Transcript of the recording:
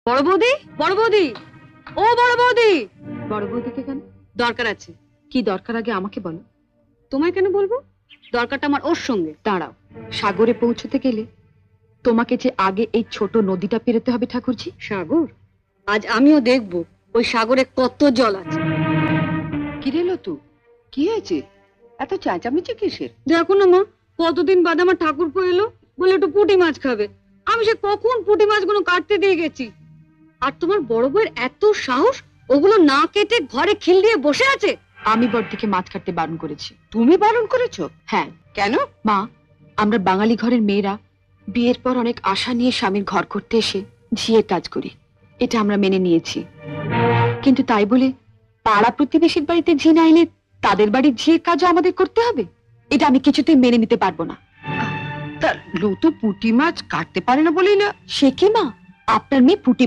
বড় বৌদি, বড় বৌদি, ও বড় বৌদি। বড় বৌদিকে কেন? দরকার আছে। কি দরকার আগে আমাকে বলো। তোমায় কেন বলবো? দরকারটা আমার ওর সঙ্গে। দাঁড়াও, সাগরে পৌঁছতে গেলে তোমাকে যে আগে এই ছোট নদীটা পেরোতে হবে ঠাকুরজি। সাগর? আজ আমিও দেখবো ওই সাগরে কত জল আছে। কি রেলো তু? কি হয়েছে? এত চেঁচামেচি কিসের? দেখো না মা, কতদিন বাদে আমার ঠাকুরপো এলো, বলে একটু পুঁটি মাছ খাবে। আমি সে কখন পুঁটি মাছগুলো কাটতে দিয়ে গেছি। আর তোমার বড় বউয়ের এত সাহস, ওগুলো না কেটে ঘরে খিল দিয়ে বসে আছে। আমি বড়দিকে মাছ কাটতে বারণ করেছি। তুমি বারণ করেছো? হ্যাঁ। কেন? মা, আমরা বাঙালি ঘরের মেয়েরা বিয়ের পর অনেক আশা নিয়ে স্বামীর ঘর করতে এসে ঝিয়ের কাজ করি, এটা আমরা মেনে নিয়েছি। কিন্তু তাই বলে পাড়া প্রতিবেশীর বাড়িতে ঝি না এলে তাদের বাড়ির ঝিয়ের কাজও আমাদের করতে হবে? এটা আমি কিছুতেই মেনে নিতে পারবো না। তা লতু পুঁটি মাছ কাটতে পারে না বলেই না? সে কি মা, আপনার মেয়ে পুঁটি